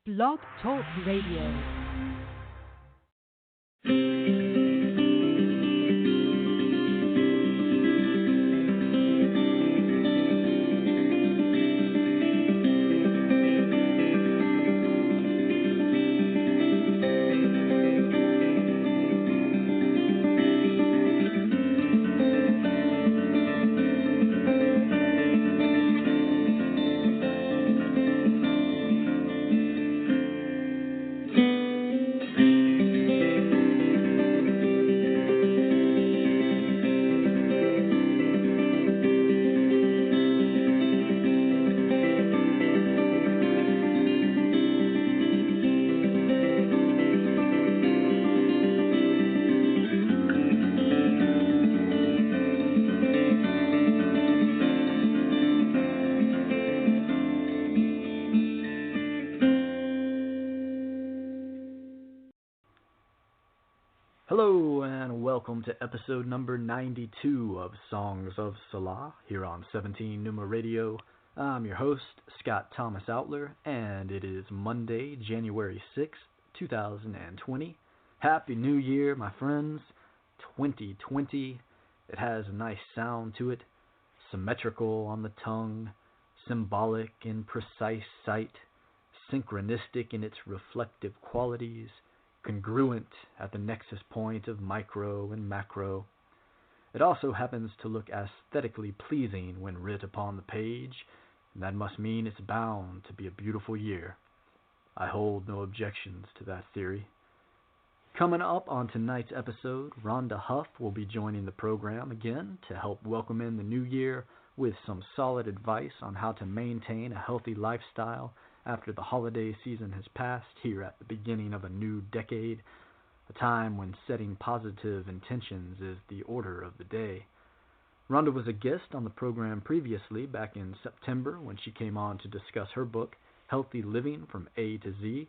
Blog Talk Radio. Hello and welcome to episode number 92 of Songs of Selah here on 17 Numa Radio. I'm your host, Scott Thomas Outler, and it is Monday, January 6th, 2020. Happy New Year, my friends. 2020. It has a nice sound to it, symmetrical on the tongue, symbolic in precise sight, synchronistic in its reflective qualities, congruent at the nexus point of micro and macro. It also happens to look aesthetically pleasing when writ upon the page, and that must mean it's bound to be a beautiful year. I hold no objections to that theory. Coming up on tonight's episode, Rhonda Huff will be joining the program again to help welcome in the new year with some solid advice on how to maintain a healthy lifestyle after the holiday season has passed here at the beginning of a new decade, a time when setting positive intentions is the order of the day. Rhonda was a guest on the program previously back in September when she came on to discuss her book, Healthy Living from A to Z.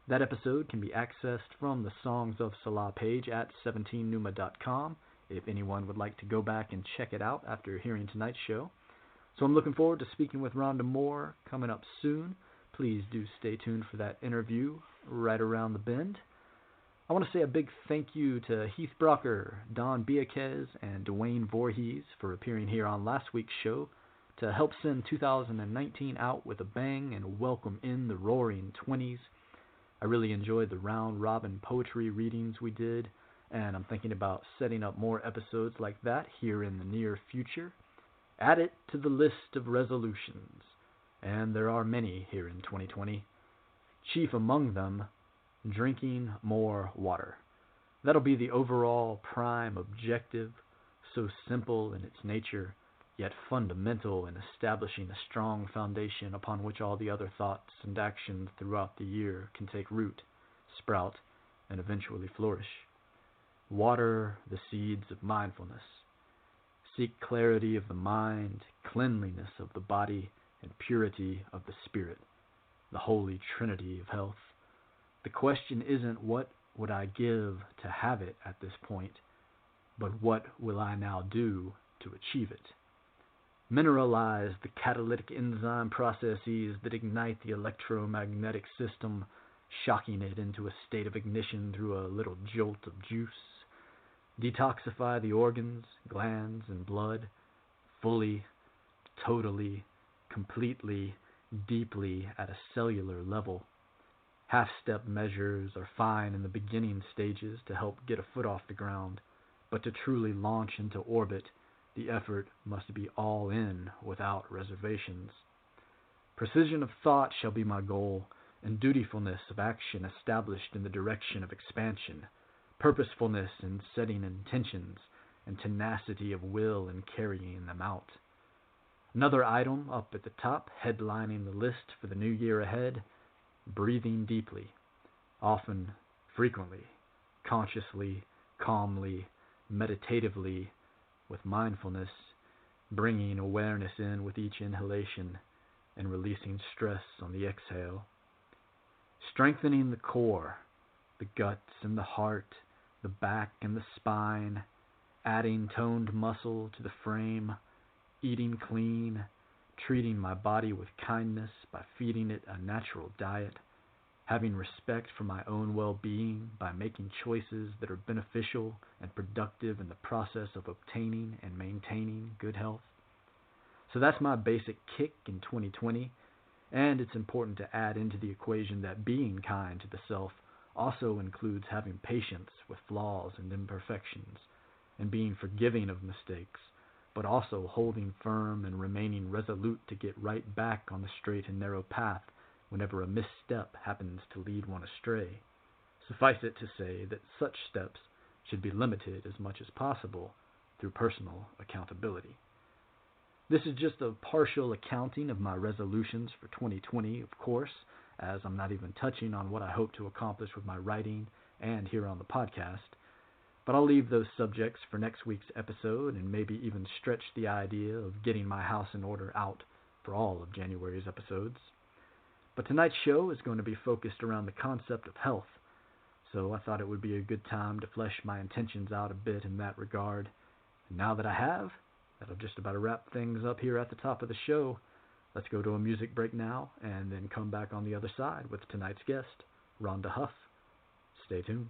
That episode can be accessed from the Songs of Selah page at 17numa.com if anyone would like to go back and check it out after hearing tonight's show. So I'm looking forward to speaking with Rhonda more coming up soon. Please do stay tuned for that interview right around the bend. I want to say a big thank you to Heath Brocker, Don Biaquez, and Dwayne Voorhees for appearing here on last week's show to help send 2019 out with a bang and welcome in the roaring 20s. I really enjoyed the round-robin poetry readings we did, and I'm thinking about setting up more episodes like that here in the near future. Add it to the list of resolutions. And there are many here in 2020. Chief among them, drinking more water. That'll be the overall prime objective, so simple in its nature, yet fundamental in establishing a strong foundation upon which all the other thoughts and actions throughout the year can take root, sprout, and eventually flourish. Water the seeds of mindfulness. Seek clarity of the mind, cleanliness of the body, and purity of the spirit, the holy trinity of health. The question isn't what would I give to have it at this point, but what will I now do to achieve it? Mineralize the catalytic enzyme processes that ignite the electromagnetic system, shocking it into a state of ignition through a little jolt of juice. Detoxify the organs, glands, and blood, fully, totally, completely, deeply at a cellular level. Half-step measures are fine in the beginning stages to help get a foot off the ground, but to truly launch into orbit, the effort must be all in without reservations. Precision of thought shall be my goal, and dutifulness of action established in the direction of expansion, purposefulness in setting intentions, and tenacity of will in carrying them out. Another item up at the top, headlining the list for the new year ahead, breathing deeply, often, frequently, consciously, calmly, meditatively, with mindfulness, bringing awareness in with each inhalation and releasing stress on the exhale. Strengthening the core, the guts and the heart, the back and the spine, adding toned muscle to the frame, eating clean, treating my body with kindness by feeding it a natural diet, having respect for my own well-being by making choices that are beneficial and productive in the process of obtaining and maintaining good health. So that's my basic kick in 2020, and it's important to add into the equation that being kind to the self also includes having patience with flaws and imperfections, and being forgiving of mistakes, but also holding firm and remaining resolute to get right back on the straight and narrow path whenever a misstep happens to lead one astray. Suffice it to say that such steps should be limited as much as possible through personal accountability. This is just a partial accounting of my resolutions for 2020, of course, as I'm not even touching on what I hope to accomplish with my writing and here on the podcast. But I'll leave those subjects for next week's episode and maybe even stretch the idea of getting my house in order out for all of January's episodes. But tonight's show is going to be focused around the concept of health, so I thought it would be a good time to flesh my intentions out a bit in that regard. And now that I have, that'll just about wrap things up here at the top of the show. Let's go to a music break now, and then come back on the other side with tonight's guest, Rhonda Huff. Stay tuned.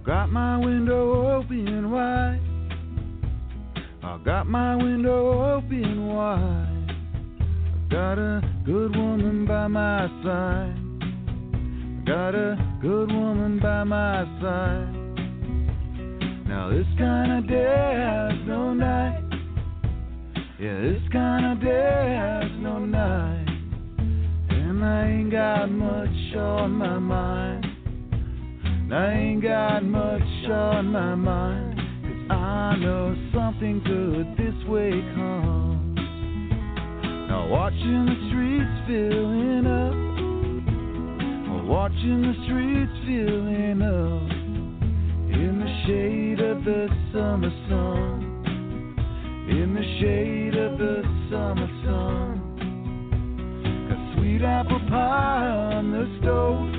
Got my window open wide. I got my window open wide. I got a good woman by my side. I got a good woman by my side. Now this kind of day has no night. Yeah, this kind of day has no night. And I ain't got much on my mind. I ain't got much on my mind, 'cause I know something good this way comes. Now watching the streets filling up, watching the streets filling up, in the shade of the summer sun, in the shade of the summer sun. Got sweet apple pie on the stove,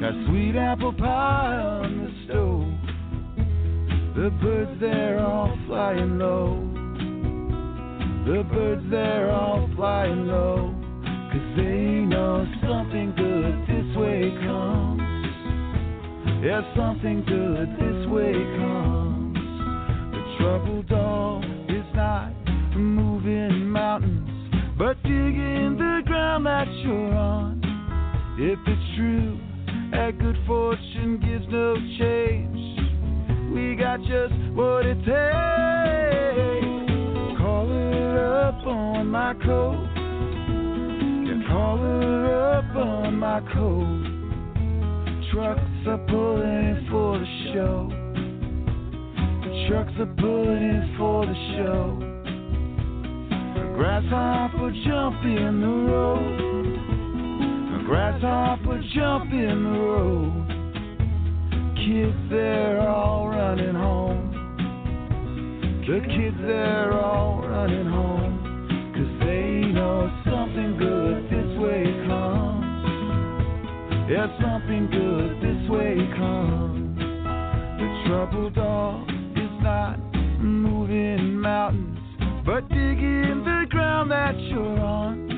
got sweet apple pie on the stove. The birds there all flying low, the birds there all flying low, 'cause they know something good this way comes. Yeah, something good this way comes. The trouble dog is not moving mountains, but digging the ground that you're on. If it's true that good fortune gives no change, we got just what it takes. Collar up on my coat, yeah, collar up on my coat. Trucks are pulling for the show, the trucks are pulling for the show. A grasshopper jump in the road, grasshopper jump in the road. Kids, they're all running home. The kids, they're all running home, 'cause they know something good this way comes. Yeah, something good this way comes. The trouble dog is not moving mountains, but digging the ground that you're on.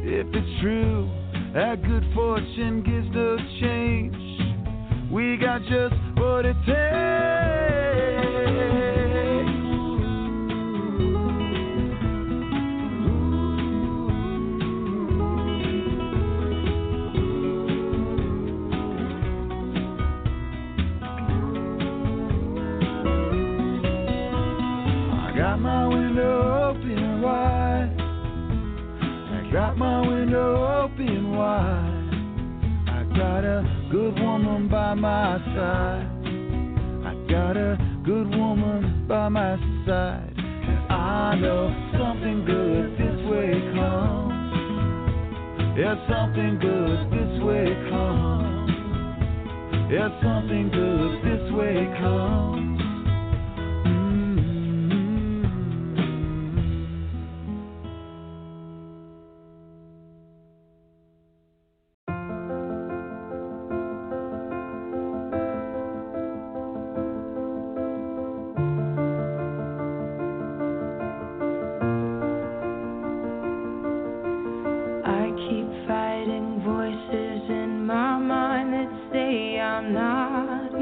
If it's true that good fortune gives no change, we got just what it takes. I got my window open wide. I got my window open wide. I got a good woman by my side. I got a good woman by my side. And I know something good this way comes. Yeah, something good this way comes. Yeah, something good this way comes.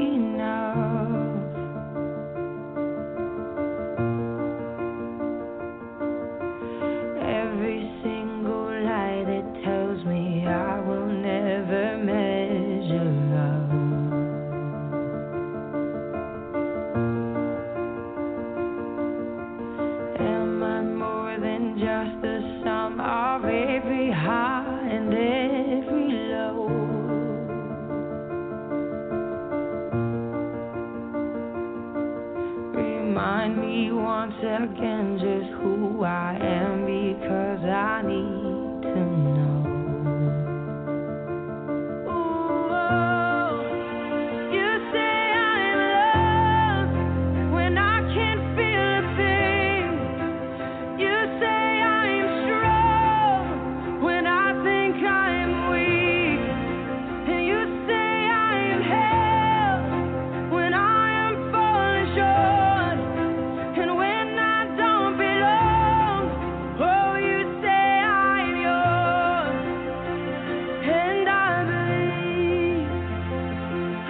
enough. Every single lie that tells me I will never measure up. Am I more than just the sum of every high and every low? Remind me once again just who I am, because I need to know. Ooh, oh, you say I'm loved when I can't feel a thing. You say I'm strong when I think I'm weak. And you say I'm held when I am falling short. And when I don't belong, oh, you say I'm yours. And I believe,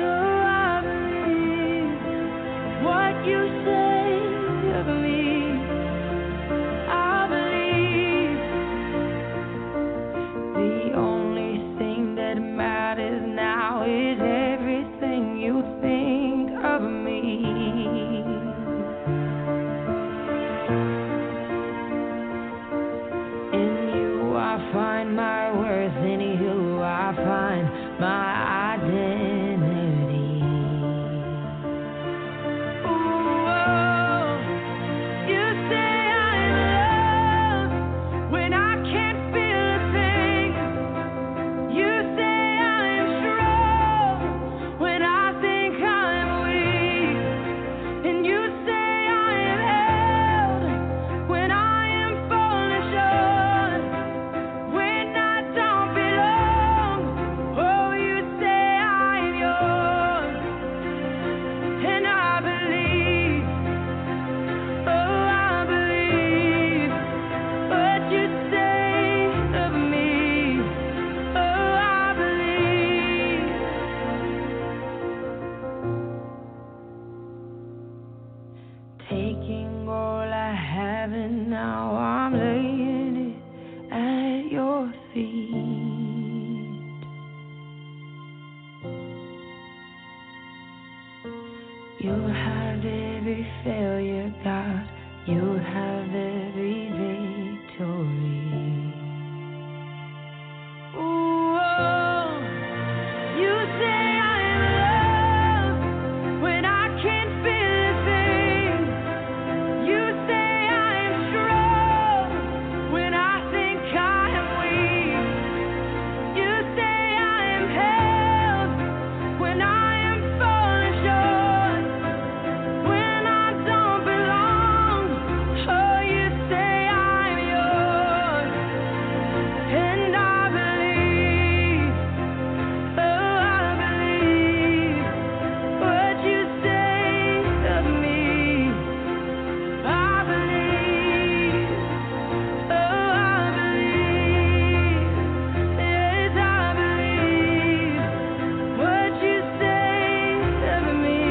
oh, I believe what you say of me. I believe the only thing that matters now is everything you think of me. In you I find my worth, in you I find my identity. Ooh, oh, you say I'm loved when I can't feel a thing. You say I'm strong when I think I'm weak. And you say I am held when I am falling short. When I don't belong, oh, you say I'm yours. And I believe, oh, I believe what you say of me. Oh, I believe. Taking all I have and now I'm laying it at your feet. You'll have every failure, God. You'll have every victory. Ooh, oh, you say I'm loved when I can't feel a thing. You say I'm strong when I think I'm weak. You say I'm held when I am falling short. When I don't belong, oh, you say I'm yours. And I believe, oh, I believe what you say of me. I believe, oh, I believe, yes, I believe what you say of me.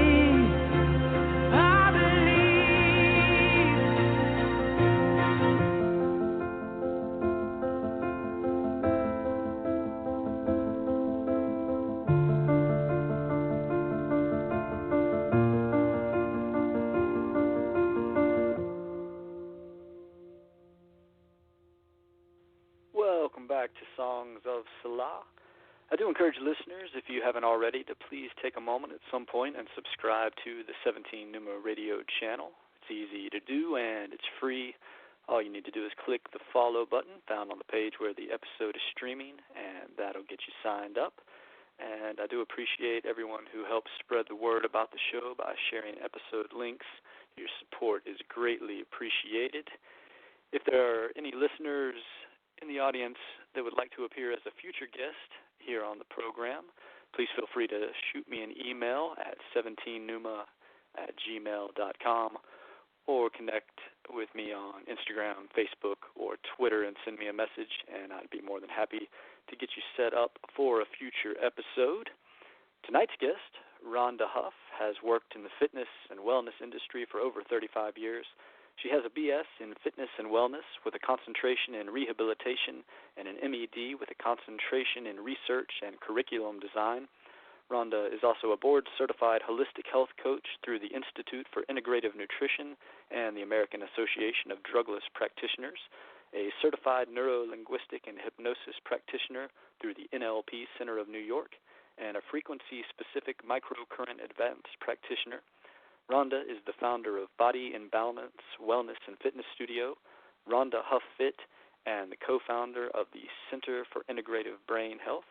I believe. Welcome back to Songs of Selah. I do encourage listeners, if you haven't already, to please take a moment at some point and subscribe to the 17 Numa Radio channel. It's easy to do and it's free. All you need to do is click the follow button found on the page where the episode is streaming, and that'll get you signed up. And I do appreciate everyone who helps spread the word about the show by sharing episode links. Your support is greatly appreciated. If there are any listeners in the audience that would like to appear as a future guest here on the program, please feel free to shoot me an email at 17numa@gmail.com or connect with me on Instagram, Facebook, or Twitter and send me a message, and I'd be more than happy to get you set up for a future episode. Tonight's guest, Rhonda Huff has worked in the fitness and wellness industry for over 35 years. She has a BS in fitness and wellness with a concentration in rehabilitation and an MED with a concentration in research and curriculum design. Rhonda is also a board-certified holistic health coach through the Institute for Integrative Nutrition and the American Association of Drugless Practitioners, a certified neuro-linguistic and hypnosis practitioner through the NLP Center of New York, and a frequency-specific microcurrent advanced practitioner. Rhonda is the founder of Body in Balance Wellness and Fitness Studio, Rhonda Huff Fit, and the co-founder of the Center for Integrative Brain Health.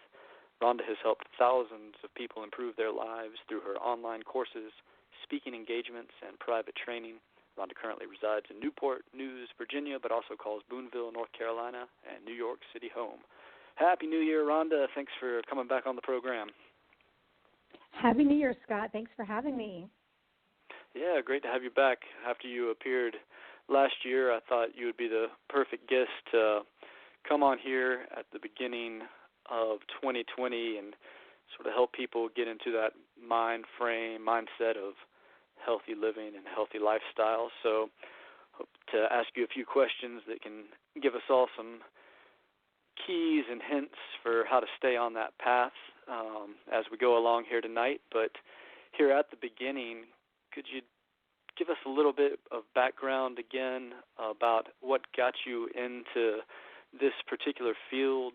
Rhonda has helped thousands of people improve their lives through her online courses, speaking engagements, and private training. Rhonda currently resides in Newport News, Virginia, but also calls Boonville, North Carolina, and New York City home. Happy New Year, Rhonda. Thanks for coming back on the program. Happy New Year, Scott. Thanks for having me. Yeah, great to have you back. After you appeared last year, I thought you would be the perfect guest to come on here at the beginning of 2020 and sort of help people get into that mindset of healthy living and healthy lifestyle. So hope to ask you a few questions that can give us all some keys and hints for how to stay on that path as we go along here tonight. But here at the beginning, could you give us a little bit of background again about what got you into this particular field?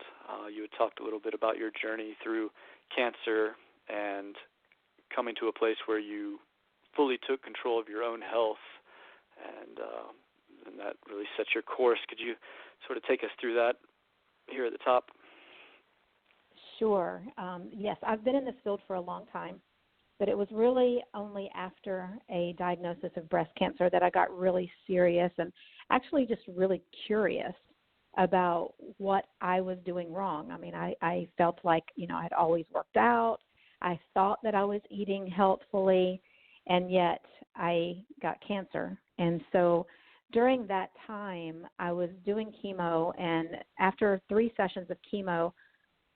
You had talked a little bit about your journey through cancer and coming to a place where you fully took control of your own health, and that really set your course. Could you sort of take us through that here at the top? Sure. Yes, I've been in this field for a long time, but it was really only after a diagnosis of breast cancer that I got really serious and actually just really curious about what I was doing wrong. I mean, I felt like, I'd always worked out. I thought that I was eating healthfully, and yet I got cancer. And so during that time, I was doing chemo, and after 3 sessions of chemo,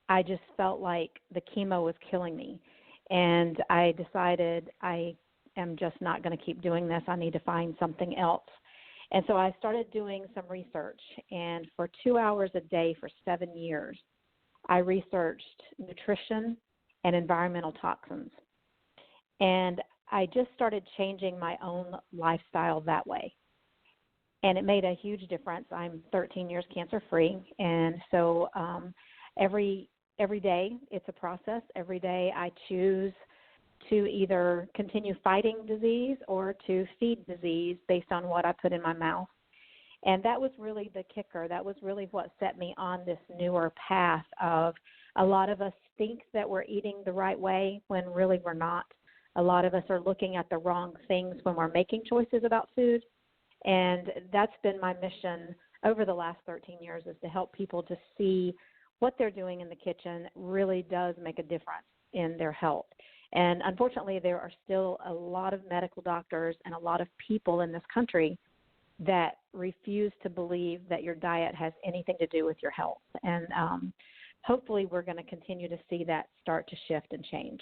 I just felt like the chemo was killing me. And I decided I am just not going to keep doing this. I need to find something else. And so I started doing some research, and for 2 hours a day for 7 years, I researched nutrition and environmental toxins. And I just started changing my own lifestyle that way. And it made a huge difference. I'm 13 years cancer-free, and so every day it's a process. Every day I choose to either continue fighting disease or to feed disease based on what I put in my mouth. And that was really the kicker. That was really what set me on this newer path of a lot of us think that we're eating the right way when really we're not. A lot of us are looking at the wrong things when we're making choices about food. And that's been my mission over the last 13 years, is to help people to see what they're doing in the kitchen really does make a difference in their health. And unfortunately, there are still a lot of medical doctors and a lot of people in this country that refuse to believe that your diet has anything to do with your health. And hopefully we're going to continue to see that start to shift and change.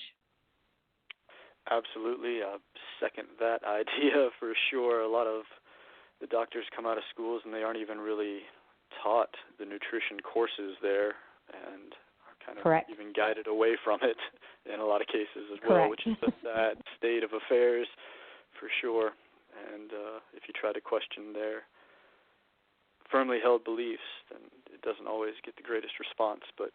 Absolutely. I second that idea for sure. A lot of the doctors come out of schools and they aren't even really taught the nutrition courses there, and are kind of Correct. even guided away from it in a lot of cases as Correct. well, which is a sad state of affairs for sure. And if you try to question their firmly held beliefs, then it doesn't always get the greatest response. But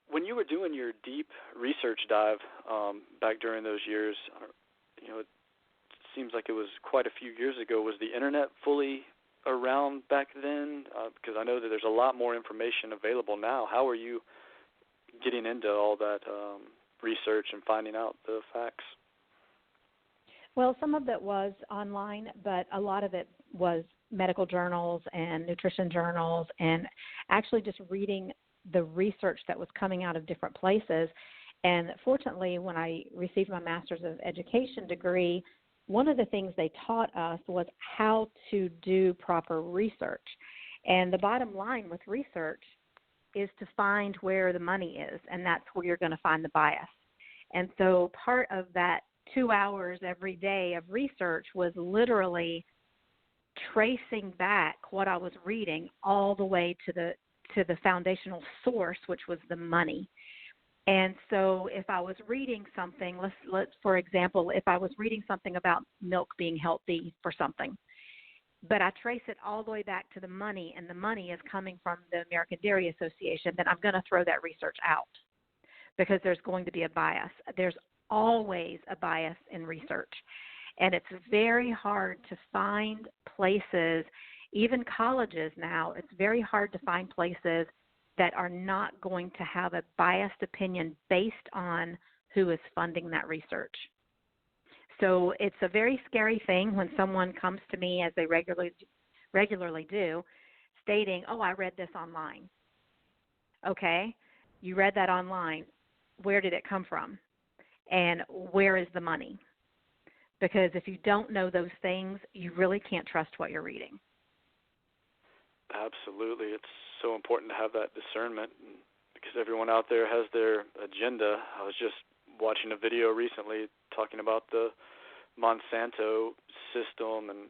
when you were doing your deep research dive back during those years, it seems like it was quite a few years ago. Was the internet fully around back then? Because I know that there's a lot more information available now. How are you getting into all that research and finding out the facts? Well, some of it was online, but a lot of it was medical journals and nutrition journals, and actually just reading the research that was coming out of different places. And fortunately, when I received my Master's of Education degree, one of the things they taught us was how to do proper research. And the bottom line with research is to find where the money is, and that's where you're going to find the bias. And so part of that 2 hours every day of research was literally tracing back what I was reading all the way to the foundational source, which was the money. And so if I was reading something, let's for example, if I was reading something about milk being healthy for something, but I trace it all the way back to the money, and the money is coming from the American Dairy Association, then I'm going to throw that research out because there's going to be a bias. There's always a bias in research. And it's very hard to find places, even colleges now, it's very hard to find places that are not going to have a biased opinion based on who is funding that research. So it's a very scary thing when someone comes to me, as they regularly do, stating, oh, I read this online. Okay, you read that online. Where did it come from? And where is the money? Because if you don't know those things, you really can't trust what you're reading. Absolutely. It's so important to have that discernment because everyone out there has their agenda. I was just watching a video recently talking about the Monsanto system and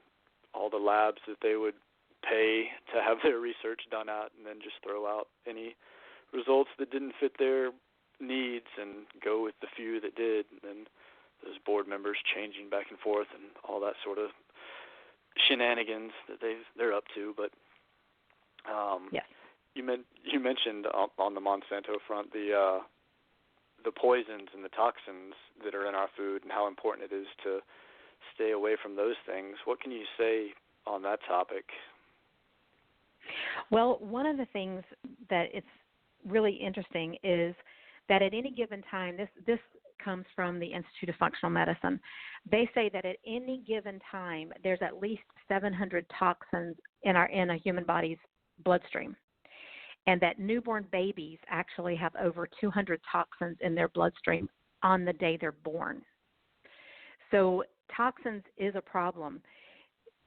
all the labs that they would pay to have their research done at and then just throw out any results that didn't fit their needs and go with the few that did. And then those board members changing back and forth and all that sort of shenanigans that they're up to. But yes. You mentioned on the Monsanto front the poisons and the toxins that are in our food and how important it is to stay away from those things. What can you say on that topic? Well, one of the things that it's really interesting is that at any given time, this comes from the Institute of Functional Medicine. They say that at any given time, there's at least 700 toxins in a human body's bloodstream, and that newborn babies actually have over 200 toxins in their bloodstream on the day they're born. So toxins is a problem.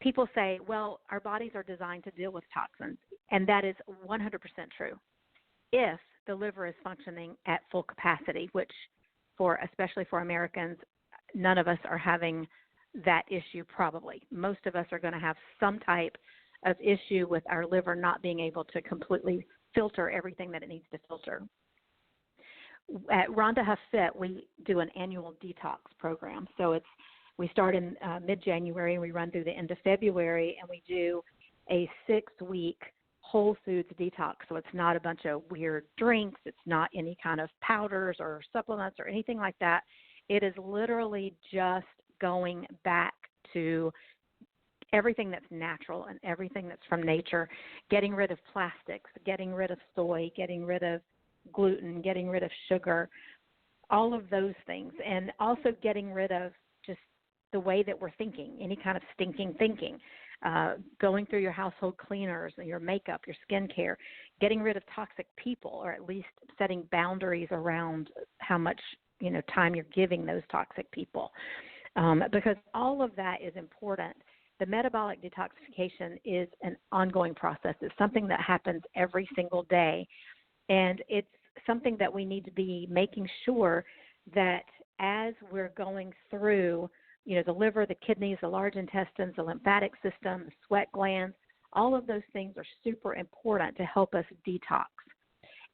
People say, well, our bodies are designed to deal with toxins, and that is 100% true if the liver is functioning at full capacity, which especially for Americans, none of us are having that issue probably. Most of us are going to have some type of issue with our liver not being able to completely filter everything that it needs to filter. At Rhonda Huff Fit, we do an annual detox program. So we start in mid-January and we run through the end of February, and we do a 6-week whole foods detox. So it's not a bunch of weird drinks. It's not any kind of powders or supplements or anything like that. It is literally just going back to everything that's natural and everything that's from nature, getting rid of plastics, getting rid of soy, getting rid of gluten, getting rid of sugar, all of those things, and also getting rid of just the way that we're thinking, any kind of stinking thinking, going through your household cleaners, your makeup, your skincare, getting rid of toxic people, or at least setting boundaries around how much time you're giving those toxic people, because all of that is important. The metabolic detoxification is an ongoing process. It's something that happens every single day, and it's something that we need to be making sure that as we're going through, the liver, the kidneys, the large intestines, the lymphatic system, the sweat glands, all of those things are super important to help us detox.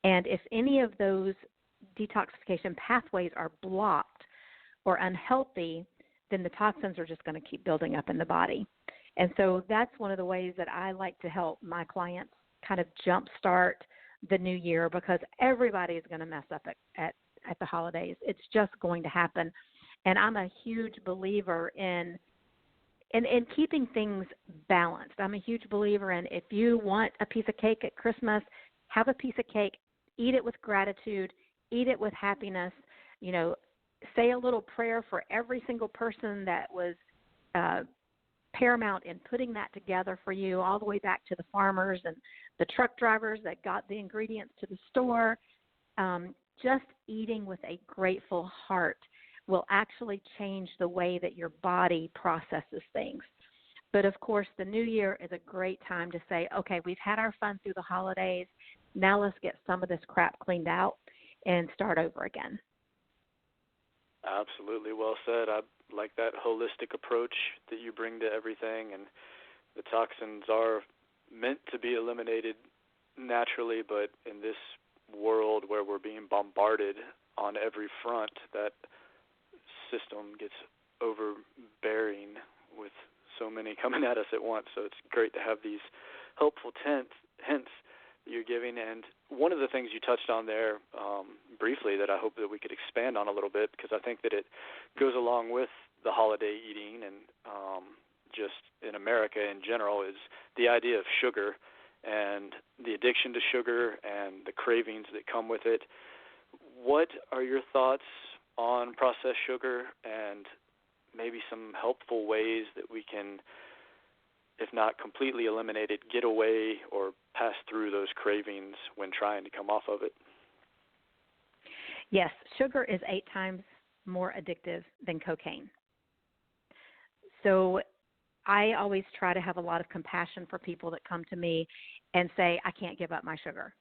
And if any of those detoxification pathways are blocked or unhealthy, then the toxins are just going to keep building up in the body. And so that's one of the ways that I like to help my clients kind of jumpstart the new year, because everybody is going to mess up at the holidays. It's just going to happen. And I'm a huge believer in keeping things balanced. I'm a huge believer in, if you want a piece of cake at Christmas, have a piece of cake, eat it with gratitude, eat it with happiness, say a little prayer for every single person that was paramount in putting that together for you, all the way back to the farmers and the truck drivers that got the ingredients to the store. Just eating with a grateful heart will actually change the way that your body processes things. But, of course, the new year is a great time to say, okay, we've had our fun through the holidays. Now let's get some of this crap cleaned out and start over again. Absolutely, well said. I like that holistic approach that you bring to everything, and the toxins are meant to be eliminated naturally, but in this world where we're being bombarded on every front, that system gets overbearing with so many coming at us at once. So it's great to have these helpful hints that you're giving. And one of the things you touched on there briefly that I hope that we could expand on a little bit, because I think that it goes along with the holiday eating and just in America in general, is the idea of sugar and the addiction to sugar and the cravings that come with it. What are your thoughts on processed sugar and maybe some helpful ways that we can, if not completely eliminate it, get away or pass through those cravings when trying to come off of it? Yes, sugar is 8 times more addictive than cocaine. So I always try to have a lot of compassion for people that come to me and say, I can't give up my sugar.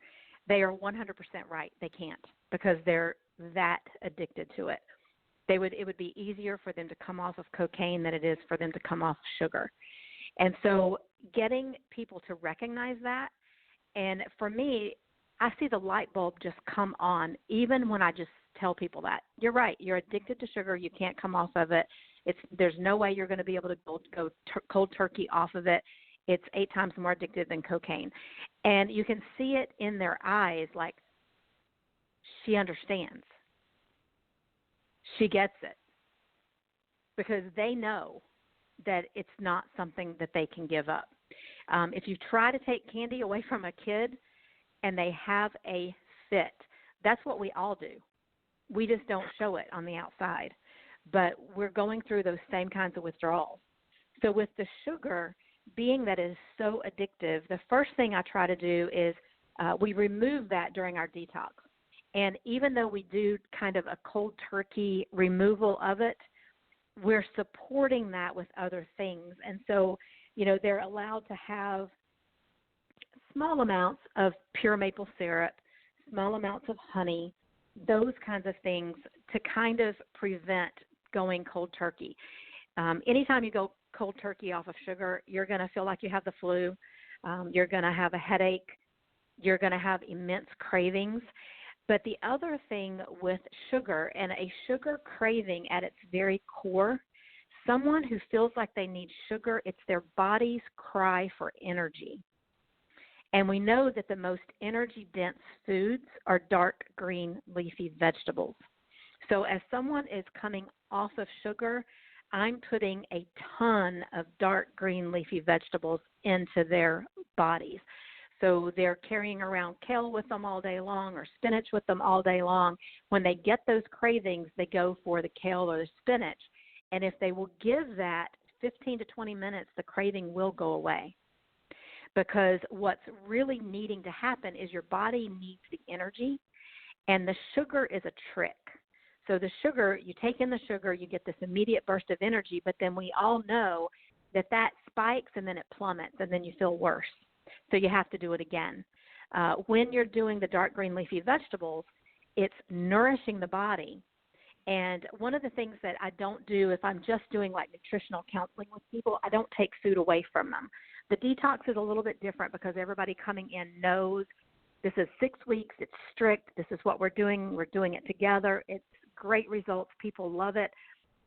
They are 100% right. They can't, because they're that addicted to it. It would be easier for them to come off of cocaine than it is for them to come off sugar. And so getting people to recognize that, and for me, I see the light bulb just come on even when I just tell people that. You're right. You're addicted to sugar. You can't come off of it. There's no way you're going to be able to go cold turkey off of it. It's 8 times more addictive than cocaine. And you can see it in their eyes, like, she understands. She gets it. Because they know that it's not something that they can give up. If you try to take candy away from a kid and they have a fit, that's what we all do. We just don't show it on the outside. But we're going through those same kinds of withdrawals. So with the sugar, being that it is so addictive, the first thing I try to do is we remove that during our detox. And even though we do kind of a cold turkey removal of it, we're supporting that with other things. And so, they're allowed to have small amounts of pure maple syrup, small amounts of honey, those kinds of things to kind of prevent going cold turkey. Anytime you go cold turkey off of sugar, you're going to feel like you have the flu. You're going to have a headache. You're going to have immense cravings. But the other thing with sugar, and a sugar craving at its very core, someone who feels like they need sugar, it's their body's cry for energy. And we know that the most energy-dense foods are dark green leafy vegetables. So as someone is coming off of sugar, I'm putting a ton of dark green leafy vegetables into their bodies. So they're carrying around kale with them all day long or spinach with them all day long. When they get those cravings, they go for the kale or the spinach. And if they will give that 15 to 20 minutes, the craving will go away. Because what's really needing to happen is your body needs the energy, and the sugar is a trick. So the sugar, you take in the sugar, you get this immediate burst of energy, but then we all know that spikes and then it plummets and then you feel worse. So you have to do it again. When you're doing the dark green leafy vegetables, it's nourishing the body. And one of the things that I don't do if I'm just doing like nutritional counseling with people, I don't take food away from them. The detox is a little bit different because everybody coming in knows this is 6 weeks, it's strict, this is what we're doing it together, it's great results, people love it.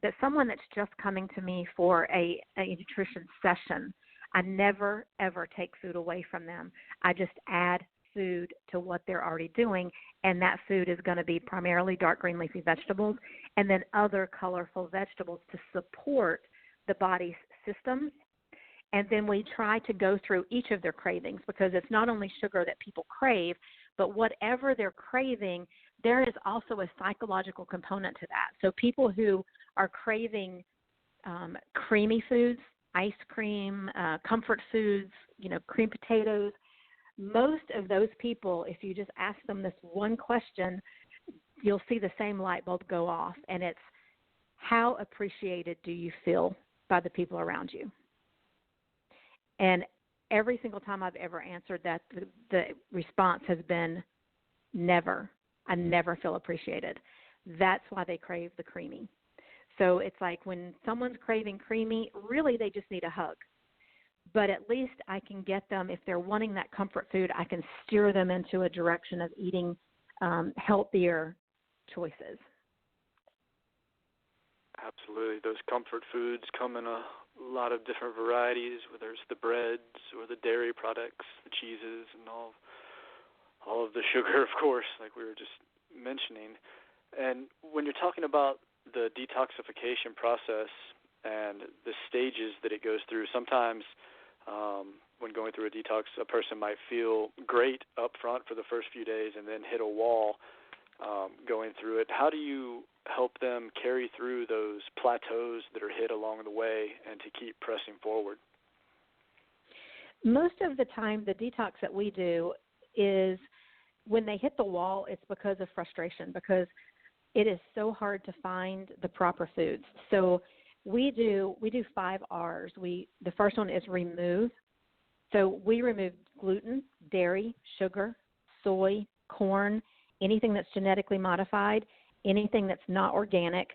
But someone that's just coming to me for a nutrition session, I never, ever take food away from them. I just add food to what they're already doing, and that food is going to be primarily dark green leafy vegetables and then other colorful vegetables to support the body's systems. And then we try to go through each of their cravings because it's not only sugar that people crave, but whatever they're craving, there is also a psychological component to that. So people who are craving creamy foods, ice cream, comfort foods, cream potatoes, most of those people, if you just ask them this one question, you'll see the same light bulb go off, and it's how appreciated do you feel by the people around you? And every single time I've ever answered that, the response has been never. I never feel appreciated. that's why they crave the creamy. So it's like when someone's craving creamy, really they just need a hug. But at least I can get them, if they're wanting that comfort food, I can steer them into a direction of eating healthier choices. Absolutely. Those comfort foods come in a lot of different varieties, whether it's the breads or the dairy products, the cheeses, and all of the sugar, of course, like we were just mentioning. And when you're talking about the detoxification process and the stages that it goes through, sometimes when going through a detox, a person might feel great up front for the first few days and then hit a wall going through it. How do you help them carry through those plateaus that are hit along the way and to keep pressing forward? Most of the time, the detox that we do is when they hit the wall, it's because of frustration, because it is so hard to find the proper foods. So we do 5 R's. The first one is remove. So we remove gluten, dairy, sugar, soy, corn, anything that's genetically modified, anything that's not organic,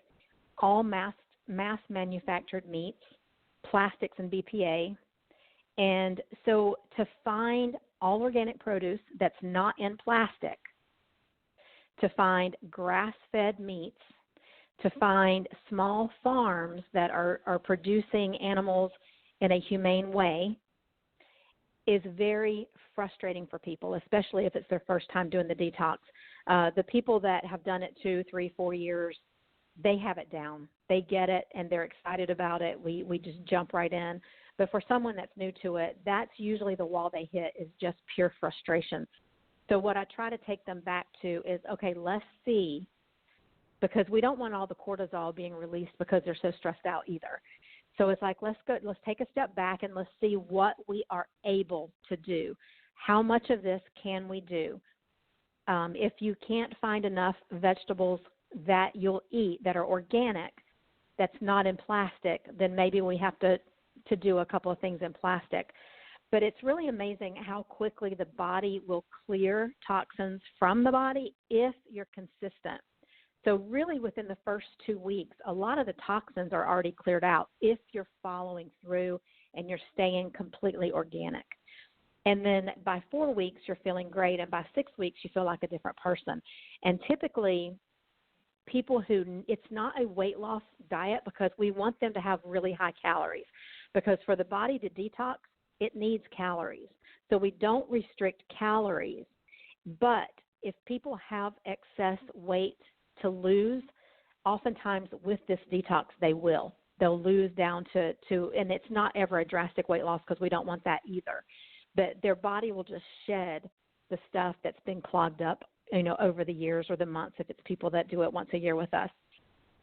all mass manufactured meats, plastics and BPA. And so to find all organic produce that's not in plastic, to find grass-fed meats, to find small farms that are producing animals in a humane way is very frustrating for people, especially if it's their first time doing the detox. The people that have done it 2, 3, 4 years, they have it down. They get it, and they're excited about it. We just jump right in. But for someone that's new to it, that's usually the wall they hit, is just pure frustration. So what I try to take them back to is, okay, let's see, because we don't want all the cortisol being released because they're so stressed out either. So it's like, let's take a step back and let's see what we are able to do. How much of this can we do? If you can't find enough vegetables that you'll eat that are organic, that's not in plastic, then maybe we have to do a couple of things in plastic. But it's really amazing how quickly the body will clear toxins from the body if you're consistent. So really within the first 2 weeks, a lot of the toxins are already cleared out if you're following through and you're staying completely organic. And then by 4 weeks, you're feeling great. And by 6 weeks, you feel like a different person. And typically, people who, it's not a weight loss diet because we want them to have really high calories. Because for the body to detox, it needs calories. So we don't restrict calories. But if people have excess weight to lose, oftentimes with this detox, they will. They'll lose down to and it's not ever a drastic weight loss because we don't want that either. But their body will just shed the stuff that's been clogged up, over the years or the months if it's people that do it once a year with us.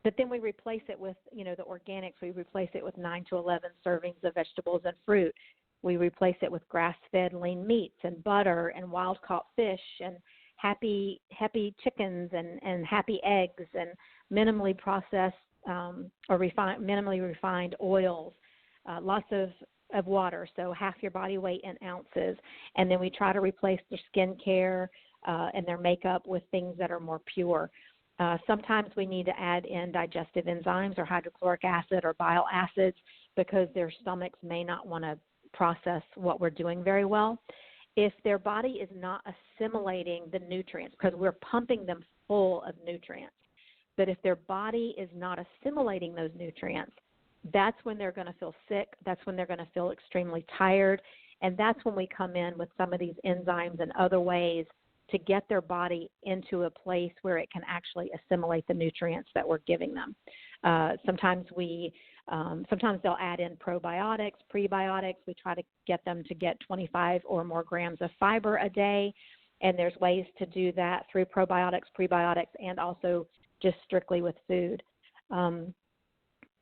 But then we replace it with, the organics. We replace it with 9 to 11 servings of vegetables and fruit. We replace it with grass-fed lean meats and butter and wild-caught fish and happy chickens and happy eggs and minimally processed minimally refined oils, lots of water, so half your body weight in ounces. And then we try to replace their skincare and their makeup with things that are more pure. Sometimes we need to add in digestive enzymes or hydrochloric acid or bile acids because their stomachs may not want to process what we're doing very well. If their body is not assimilating the nutrients, because we're pumping them full of nutrients, but if their body is not assimilating those nutrients, that's when they're going to feel sick. That's when they're going to feel extremely tired. And that's when we come in with some of these enzymes and other ways to get their body into a place where it can actually assimilate the nutrients that we're giving them. Sometimes they'll add in probiotics, prebiotics. We try to get them to get 25 or more grams of fiber a day. And there's ways to do that through probiotics, prebiotics, and also just strictly with food.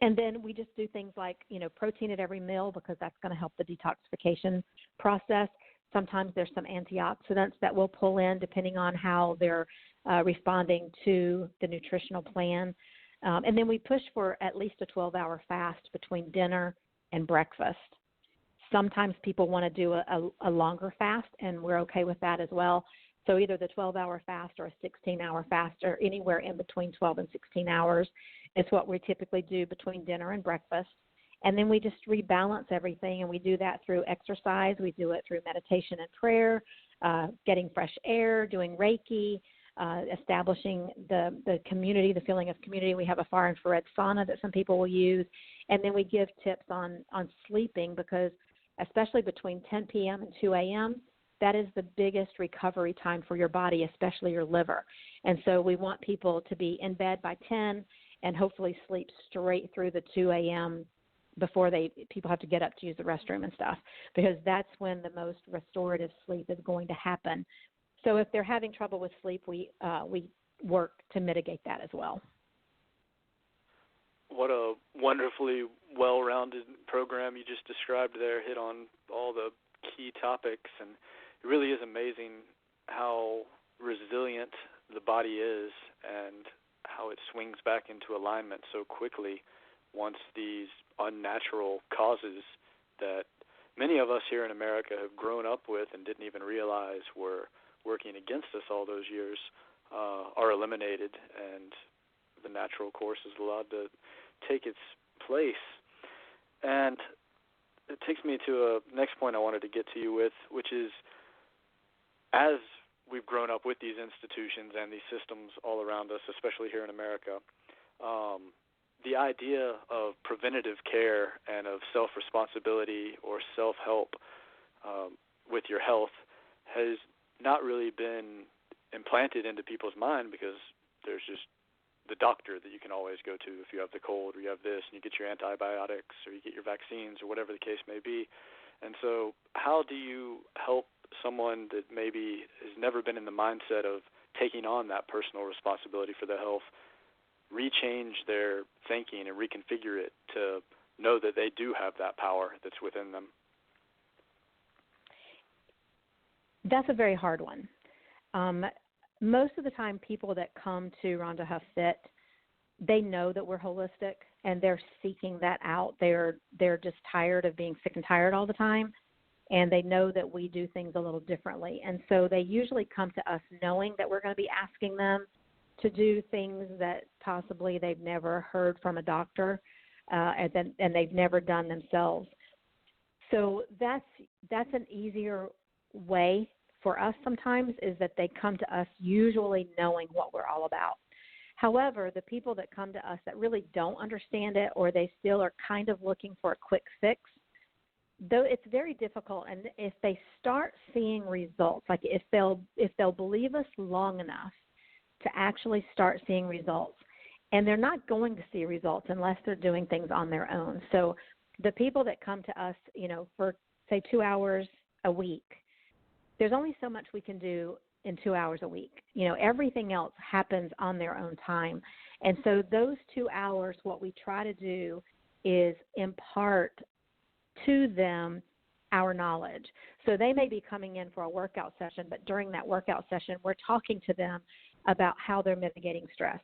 And then we just do things like, protein at every meal because that's going to help the detoxification process. Sometimes there's some antioxidants that we'll pull in depending on how they're responding to the nutritional plan. And then we push for at least a 12-hour fast between dinner and breakfast. Sometimes people want to do a longer fast, and we're okay with that as well. So either the 12-hour fast or a 16-hour fast, or anywhere in between 12 and 16 hours is what we typically do between dinner and breakfast. And then we just rebalance everything, and we do that through exercise. We do it through meditation and prayer, getting fresh air, doing Reiki, establishing the community, the feeling of community. We have a far infrared sauna that some people will use. And then we give tips on sleeping, because especially between 10 p.m. and 2 a.m., that is the biggest recovery time for your body, especially your liver. And so we want people to be in bed by 10 and hopefully sleep straight through the 2 a.m. before people have to get up to use the restroom and stuff, because that's when the most restorative sleep is going to happen. So if they're having trouble with sleep, we work to mitigate that as well. What a wonderfully well-rounded program you just described there. Hit on all the key topics, and it really is amazing how resilient the body is and how it swings back into alignment so quickly once these unnatural causes that many of us here in America have grown up with and didn't even realize were working against us all those years are eliminated, and the natural course is allowed to take its place. And it takes me to a next point I wanted to get to you with, which is, as we've grown up with these institutions and these systems all around us, especially here in America, the idea of preventative care and of self-responsibility or self-help with your health has not really been implanted into people's mind, because there's just the doctor that you can always go to if you have the cold or you have this, and you get your antibiotics or you get your vaccines or whatever the case may be. And so how do you help someone that maybe has never been in the mindset of taking on that personal responsibility for their health rechange their thinking and reconfigure it to know that they do have that power that's within them? That's a very hard one. Most of the time, people that come to Rhonda Huff Fit, they know that we're holistic, and they're seeking that out. They're just tired of being sick and tired all the time, and they know that we do things a little differently. And so they usually come to us knowing that we're going to be asking them to do things that possibly they've never heard from a doctor, and they've never done themselves. So that's an easier way for us sometimes, is that they come to us usually knowing what we're all about. However, the people that come to us that really don't understand it, or they still are kind of looking for a quick fix, though it's very difficult. And if they start seeing results, like if they'll believe us long enough to actually start seeing results, and they're not going to see results unless they're doing things on their own. So the people that come to us, for say 2 hours a week, there's only so much we can do in 2 hours a week. Everything else happens on their own time. And so those 2 hours, what we try to do is impart to them our knowledge. So they may be coming in for a workout session, but during that workout session, we're talking to them about how they're mitigating stress.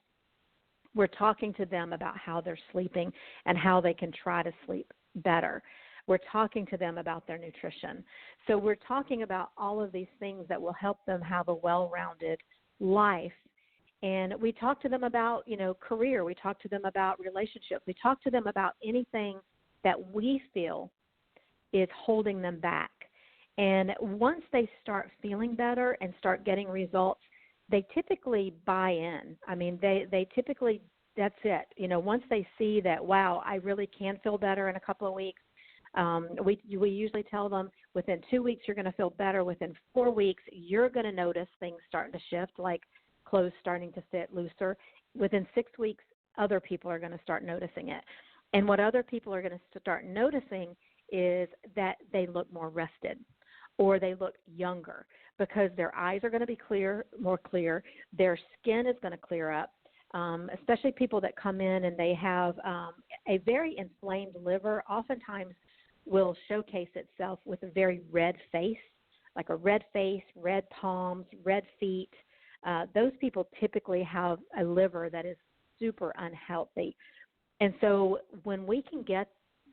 We're talking to them about how they're sleeping and how they can try to sleep better. We're talking to them about their nutrition. So we're talking about all of these things that will help them have a well-rounded life. And we talk to them about, career. We talk to them about relationships. We talk to them about anything that we feel is holding them back. And once they start feeling better and start getting results, they typically buy in. I mean, they typically, that's it. Once they see that, wow, I really can feel better in a couple of weeks, we usually tell them within 2 weeks you're going to feel better. Within 4 weeks you're going to notice things starting to shift, like clothes starting to fit looser. Within 6 weeks, other people are going to start noticing it. And what other people are going to start noticing is that they look more rested, or they look younger, because their eyes are going to be more clear. Their skin is going to clear up. Especially people that come in and they have a very inflamed liver, oftentimes will showcase itself with a very red face, like a red face, red palms, red feet. Those people typically have a liver that is super unhealthy. And so when we can get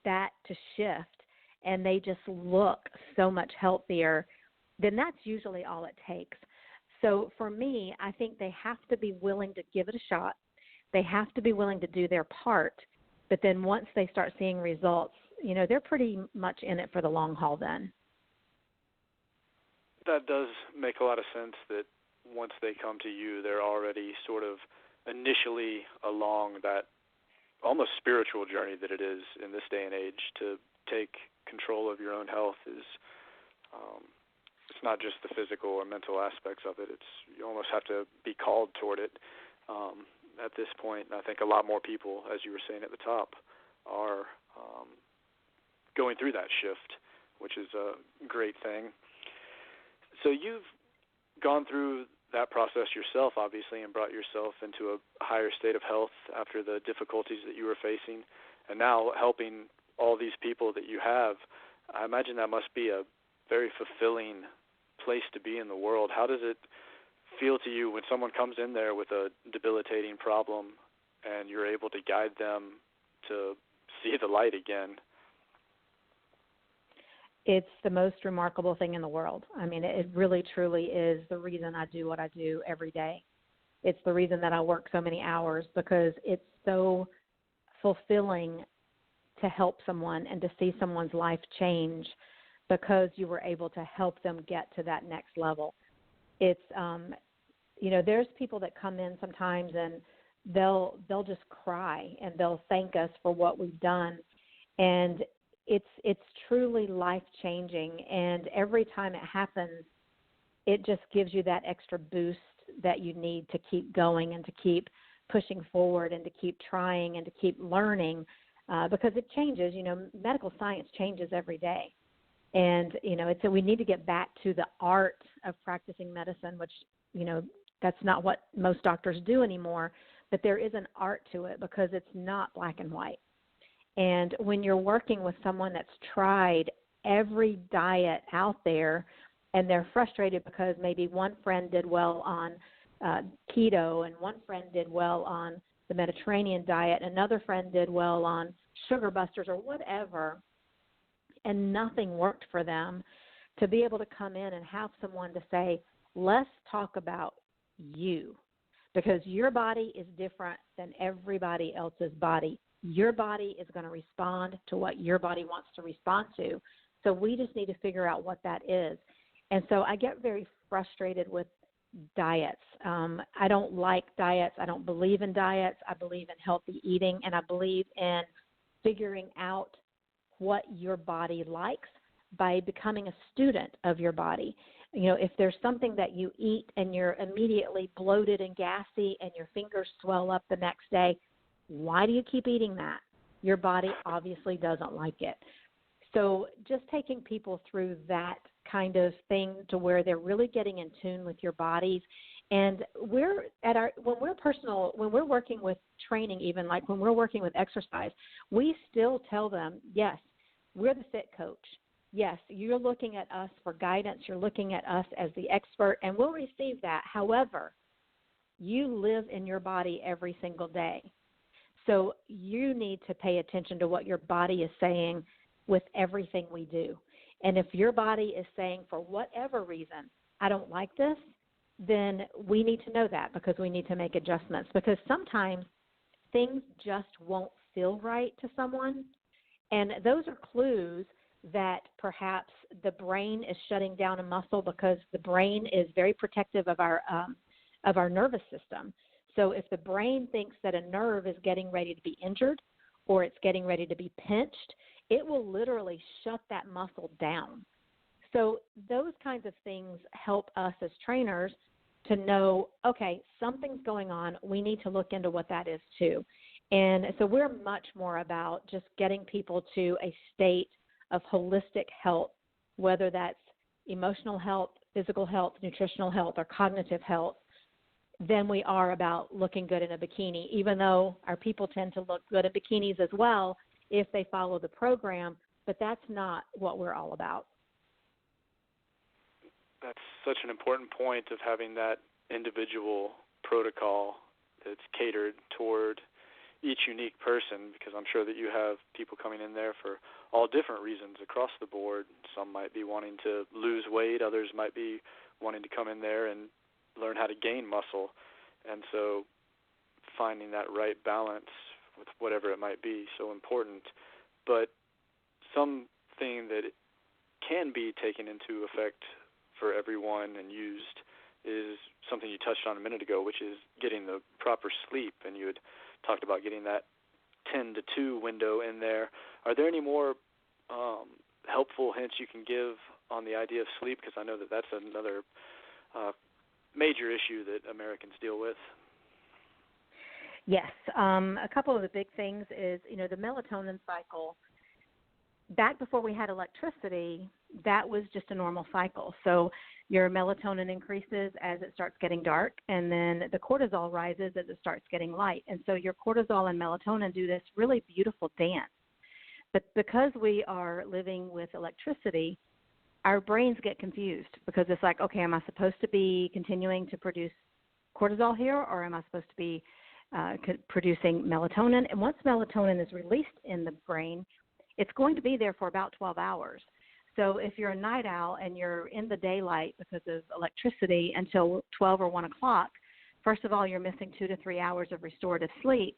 that to shift and they just look so much healthier, then that's usually all it takes. So for me, I think they have to be willing to give it a shot. They have to be willing to do their part. But then once they start seeing results, they're pretty much in it for the long haul then. That does make a lot of sense that once they come to you, they're already sort of initially along that almost spiritual journey that it is in this day and age. To take control of your own health is it's not just the physical or mental aspects of it. You almost have to be called toward it at this point. And I think a lot more people, as you were saying at the top, are going through that shift, which is a great thing. So you've gone through that process yourself, obviously, and brought yourself into a higher state of health after the difficulties that you were facing, and now helping all these people that you have. I imagine that must be a very fulfilling place to be in the world. How does it feel to you when someone comes in there with a debilitating problem and you're able to guide them to see the light again? It's the most remarkable thing in the world. I mean, it really, truly is the reason I do what I do every day. It's the reason that I work so many hours, because it's so fulfilling to help someone and to see someone's life change because you were able to help them get to that next level. It's, there's people that come in sometimes and they'll just cry and they'll thank us for what we've done. And it's truly life-changing, and every time it happens, it just gives you that extra boost that you need to keep going and to keep pushing forward and to keep trying and to keep learning, because it changes. Medical science changes every day, and we need to get back to the art of practicing medicine, which that's not what most doctors do anymore, but there is an art to it because it's not black and white. And when you're working with someone that's tried every diet out there and they're frustrated because maybe one friend did well on keto and one friend did well on the Mediterranean diet, another friend did well on sugar busters or whatever, and nothing worked for them, to be able to come in and have someone to say, let's talk about you, because your body is different than everybody else's body. Your body is going to respond to what your body wants to respond to. So we just need to figure out what that is. And so I get very frustrated with diets. I don't like diets. I don't believe in diets. I believe in healthy eating, and I believe in figuring out what your body likes by becoming a student of your body. If there's something that you eat and you're immediately bloated and gassy and your fingers swell up the next day, why do you keep eating that? Your body obviously doesn't like it. So just taking people through that kind of thing to where they're really getting in tune with your bodies. And when we're working with training, even like when we're working with exercise, we still tell them, yes, we're the fit coach. Yes, you're looking at us for guidance. You're looking at us as the expert, and we'll receive that. However, you live in your body every single day. So you need to pay attention to what your body is saying with everything we do. And if your body is saying, for whatever reason, I don't like this, then we need to know that, because we need to make adjustments. Because sometimes things just won't feel right to someone. And those are clues that perhaps the brain is shutting down a muscle, because the brain is very protective of our nervous system. So if the brain thinks that a nerve is getting ready to be injured or it's getting ready to be pinched, it will literally shut that muscle down. So those kinds of things help us as trainers to know, okay, something's going on. We need to look into what that is too. And so we're much more about just getting people to a state of holistic health, whether that's emotional health, physical health, nutritional health, or cognitive health, than we are about looking good in a bikini, even though our people tend to look good in bikinis as well if they follow the program, but that's not what we're all about. That's such an important point of having that individual protocol that's catered toward each unique person, because I'm sure that you have people coming in there for all different reasons across the board. Some might be wanting to lose weight. Others might be wanting to come in there and learn how to gain muscle. And so finding that right balance with whatever it might be, so important. But something that can be taken into effect for everyone and used is something you touched on a minute ago, which is getting the proper sleep. And you had talked about getting that 10 to 2 window in there. Are there any more helpful hints you can give on the idea of sleep? Because I know that that's another major issue that Americans deal with. Yes. A couple of the big things is, the melatonin cycle. Back before we had electricity, that was just a normal cycle. So your melatonin increases as it starts getting dark, and then the cortisol rises as it starts getting light. And so your cortisol and melatonin do this really beautiful dance. But because we are living with electricity, our brains get confused because it's like, okay, am I supposed to be continuing to produce cortisol here, or am I supposed to be producing melatonin? And once melatonin is released in the brain, it's going to be there for about 12 hours. So if you're a night owl and you're in the daylight because of electricity until 12 or 1 o'clock, first of all, you're missing 2 to 3 hours of restorative sleep.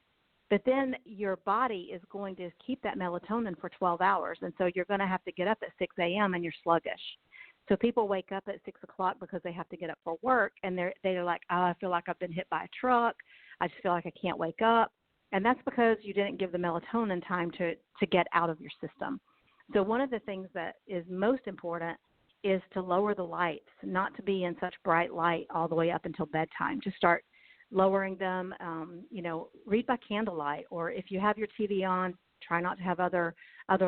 But then your body is going to keep that melatonin for 12 hours. And so you're going to have to get up at 6 a.m. and you're sluggish. So people wake up at 6 o'clock because they have to get up for work, and they're like, oh, I feel like I've been hit by a truck. I just feel like I can't wake up. And that's because you didn't give the melatonin time to get out of your system. So one of the things that is most important is to lower the lights, not to be in such bright light all the way up until bedtime. Just start lowering them, read by candlelight, or if you have your TV on, try not to have other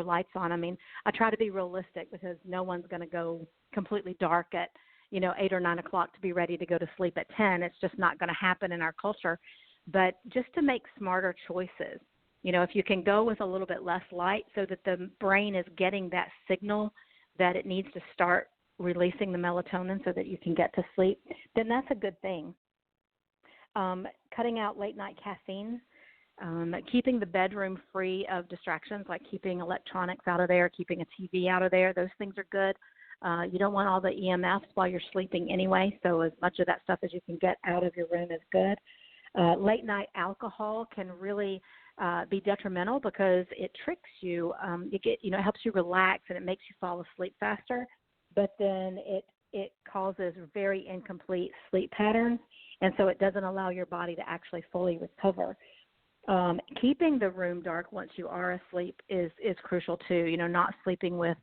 lights on. I mean, I try to be realistic because no one's going to go completely dark at, 8 or 9 o'clock to be ready to go to sleep at 10. It's just not going to happen in our culture. But just to make smarter choices, if you can go with a little bit less light so that the brain is getting that signal that it needs to start releasing the melatonin so that you can get to sleep, then that's a good thing. Cutting out late night caffeine, keeping the bedroom free of distractions, like keeping electronics out of there, keeping a TV out of there, those things are good. You don't want all the EMFs while you're sleeping anyway, so as much of that stuff as you can get out of your room is good. Late night alcohol can really be detrimental because it tricks you. It helps you relax and it makes you fall asleep faster, but then it causes very incomplete sleep patterns, and so it doesn't allow your body to actually fully recover. Keeping the room dark once you are asleep is crucial too. Not sleeping with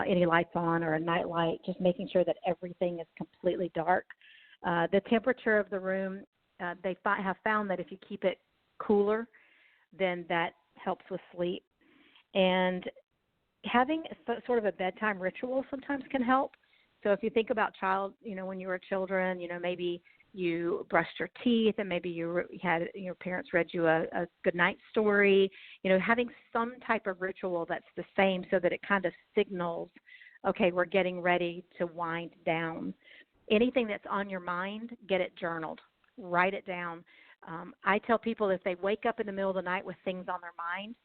any lights on or a night light, just making sure that everything is completely dark. The temperature of the room, they have found that if you keep it cooler, then that helps with sleep. And having sort of a bedtime ritual sometimes can help. So if you think about when you were children, maybe you brushed your teeth and maybe you had your parents read you a good night story, having some type of ritual that's the same so that it kind of signals, okay, we're getting ready to wind down. Anything that's on your mind, get it journaled. Write it down. I tell people if they wake up in the middle of the night with things on their mind,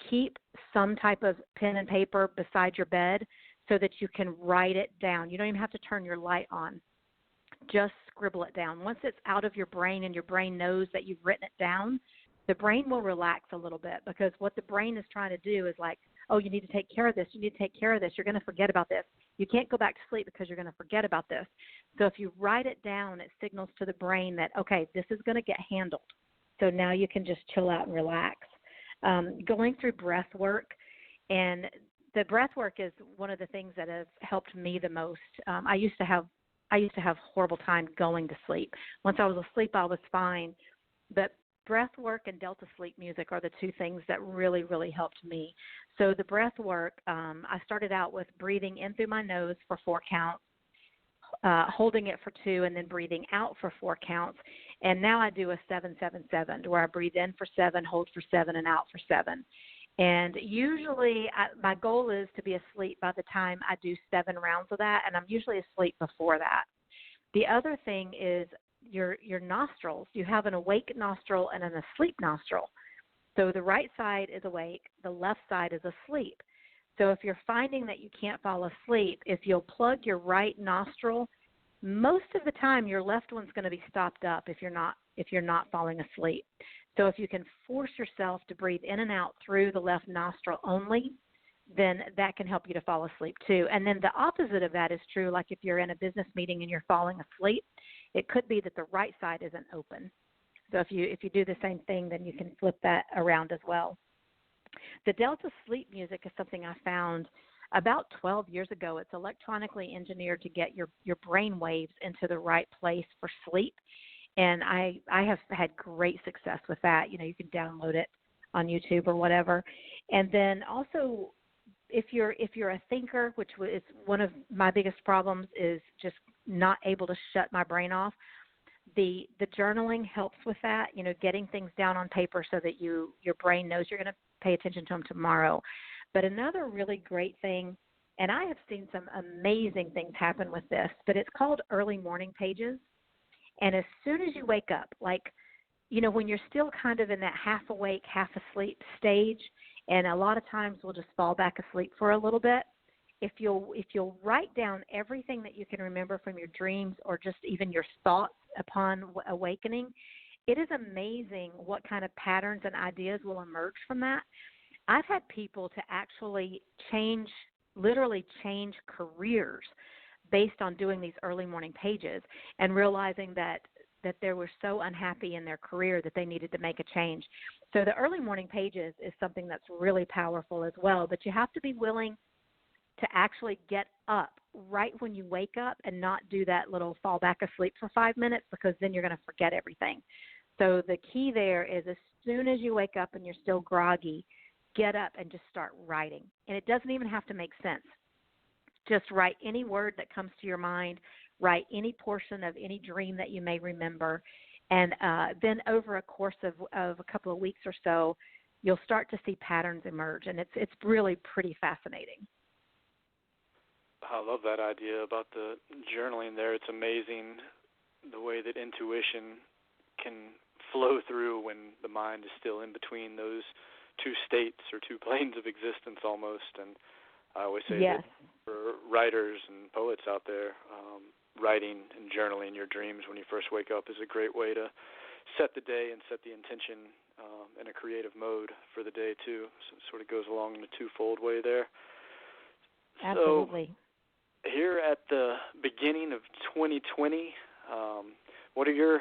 keep some type of pen and paper beside your bed so that you can write it down. You don't even have to turn your light on. Just scribble it down. Once it's out of your brain and your brain knows that you've written it down, the brain will relax a little bit, because what the brain is trying to do is like, oh, you need to take care of this. You need to take care of this. You're going to forget about this. You can't go back to sleep because you're going to forget about this. So if you write it down, it signals to the brain that, okay, this is going to get handled. So now you can just chill out and relax. Going through breath work, and the breath work is one of the things that has helped me the most. I used to have horrible time going to sleep. Once I was asleep, I was fine. But breath work and Delta sleep music are the two things that really, really helped me. So the breath work, I started out with breathing in through my nose for 4 counts, holding it for 2, and then breathing out for 4 counts. And now I do a 7-7-7, where I breathe in for 7, hold for 7, and out for 7. And usually my goal is to be asleep by the time I do 7 rounds of that, and I'm usually asleep before that. The other thing is your nostrils. You have an awake nostril and an asleep nostril. So the right side is awake, the left side is asleep. So if you're finding that you can't fall asleep, if you'll plug your right nostril most of the time your left one's going to be stopped up if you're not falling asleep. So if you can force yourself to breathe in and out through the left nostril only, then that can help you to fall asleep too. And then the opposite of that is true, like if you're in a business meeting and you're falling asleep, it could be that the right side isn't open. So if you do the same thing, then you can flip that around as well. The Delta sleep music is something I found about 12 years ago. It's electronically engineered to get your brain waves into the right place for sleep. And I have had great success with that. You know, you can download it on YouTube or whatever. And then also, if you're a thinker, which is one of my biggest problems, is just not able to shut my brain off, the journaling helps with that, you know, getting things down on paper so that your brain knows you're going to pay attention to them tomorrow. But another really great thing, and I have seen some amazing things happen with this, but it's called early morning pages. And as soon as you wake up, like, you know, when you're still kind of in that half awake, half asleep stage, and a lot of times we'll just fall back asleep for a little bit, if you'll write down everything that you can remember from your dreams or just even your thoughts upon awakening, it is amazing what kind of patterns and ideas will emerge from that. I've had people to actually literally change careers based on doing these early morning pages and realizing that they were so unhappy in their career that they needed to make a change. So the early morning pages is something that's really powerful as well, but you have to be willing to actually get up right when you wake up and not do that little fall back asleep for 5 minutes, because then you're going to forget everything. So the key there is as soon as you wake up and you're still groggy, get up and just start writing. And it doesn't even have to make sense. Just write any word that comes to your mind, write any portion of any dream that you may remember, and then over a course of a couple of weeks or so, you'll start to see patterns emerge, and it's really pretty fascinating. I love that idea about the journaling there. It's amazing the way that intuition can flow through when the mind is still in between those two states or two planes of existence almost. And I always say yes. that for writers and poets out there, writing and journaling your dreams when you first wake up is a great way to set the day and set the intention in a creative mode for the day too. So it sort of goes along in a twofold way there. Absolutely. So here at the beginning of 2020, what are your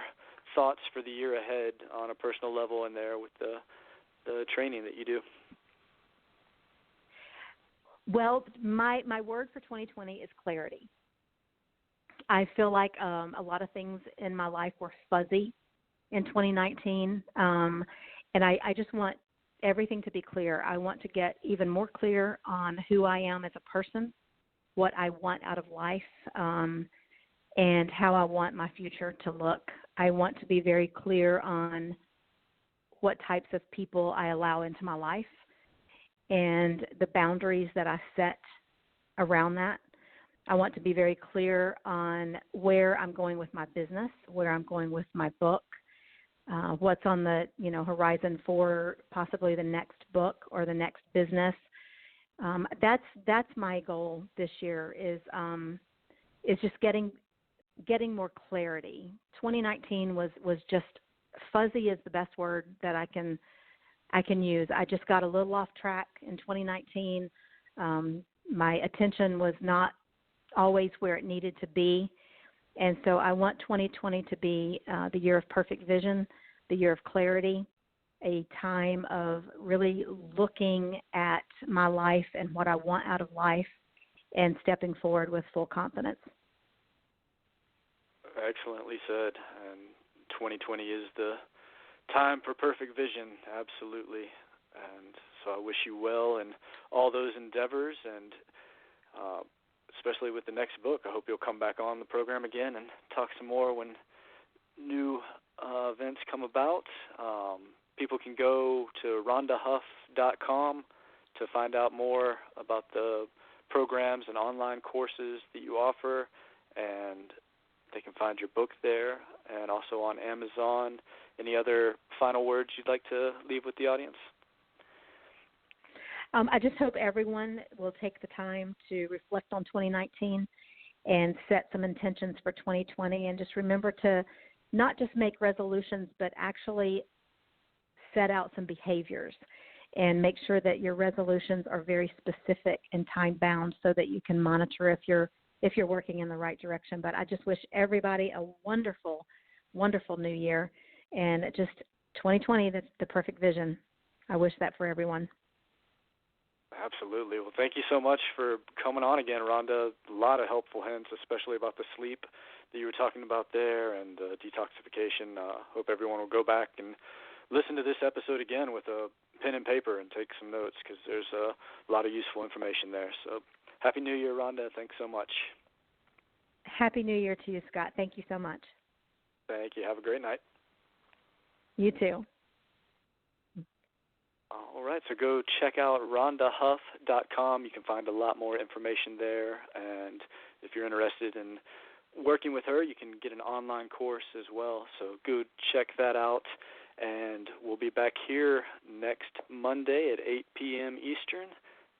thoughts for the year ahead on a personal level in there with the training that you do? Well, my word for 2020 is clarity. I feel like a lot of things in my life were fuzzy in 2019, and I just want everything to be clear. I want to get even more clear on who I am as a person, what I want out of life, and how I want my future to look. I want to be very clear on what types of people I allow into my life and the boundaries that I set around that. I want to be very clear on where I'm going with my business, where I'm going with my book, what's on the horizon for possibly the next book or the next business. That's my goal this year is just getting more clarity. 2019 was just fuzzy is the best word that I can use. I just got a little off track in 2019. My attention was not always where it needed to be. And so I want 2020 to be the year of perfect vision, the year of clarity, a time of really looking at my life and what I want out of life and stepping forward with full confidence. Excellently said. And 2020 is the time for perfect vision, absolutely. And so I wish you well in all those endeavors, and especially with the next book. I hope you'll come back on the program again and talk some more when new events come about. People can go to rhondahuff.com to find out more about the programs and online courses that you offer, and they can find your book there and also on Amazon. Any other final words you'd like to leave with the audience? I just hope everyone will take the time to reflect on 2019 and set some intentions for 2020. And just remember to not just make resolutions, but actually set out some behaviors and make sure that your resolutions are very specific and time bound so that you can monitor if you're working in the right direction. But I just wish everybody a wonderful, wonderful new year, and just 2020, that's the perfect vision. I wish that for everyone. Absolutely. Well, thank you so much for coming on again, Rhonda. A lot of helpful hints, especially about the sleep that you were talking about there and detoxification. Hope everyone will go back and listen to this episode again with a pen and paper and take some notes, because there's a lot of useful information there. So Happy New Year, Rhonda. Thanks so much. Happy New Year to you, Scott. Thank you so much. Thank you. Have a great night. You too. All right, so go check out rhondahuff.com. You can find a lot more information there, and if you're interested in working with her, you can get an online course as well. So go check that out, and we'll be back here next Monday at 8 p.m. Eastern.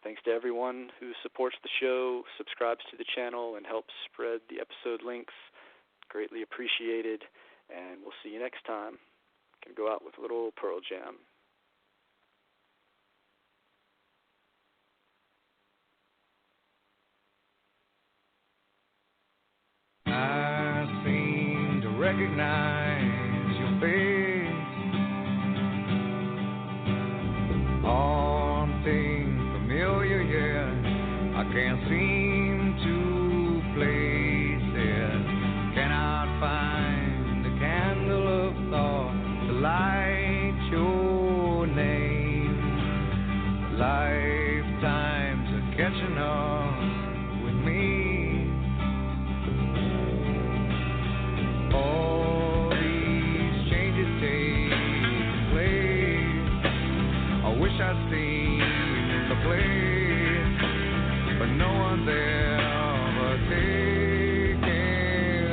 Thanks to everyone who supports the show, subscribes to the channel, and helps spread the episode links. Greatly appreciated, and we'll see you next time. Can go out with a little Pearl Jam. I seem to recognize your face, haunting, familiar, yeah. I can't seem to place it. Cannot find the candle of thought to light your name. Lifetimes are catching up with me. All these changes take place. I wish I'd seen the place, but no one's ever taken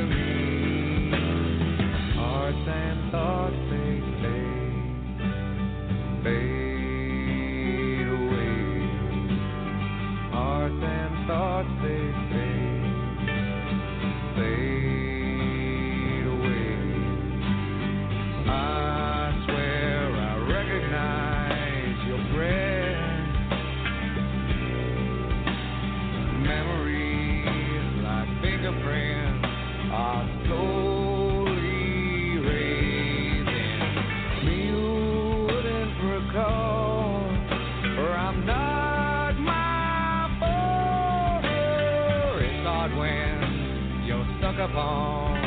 me. Hearts and thoughts, they fade away. Hearts and thoughts, they fade. I swear I recognize your breath. Memories like fingerprints are slowly erasing. You wouldn't recall, or I'm not my father. It's hard when you're stuck upon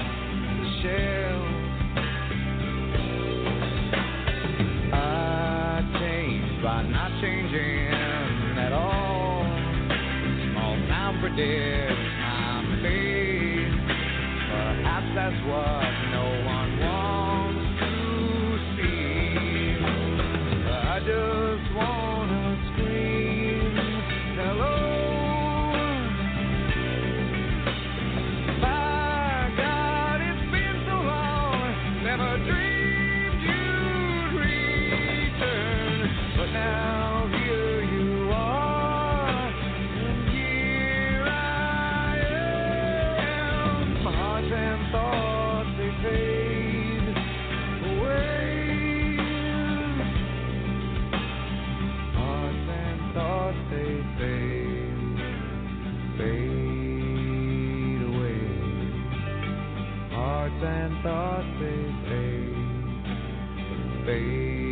the shelf. By not changing at all, small town predicts I'm fate. Perhaps that's what no one wants to see. I just wanna scream hello. My God, it's been so long, never dreamed you'd return. But now here you are, and here I am. My heart and thoughts, they fade away. Hearts and thoughts, they fade away. Hearts and thoughts, they fade.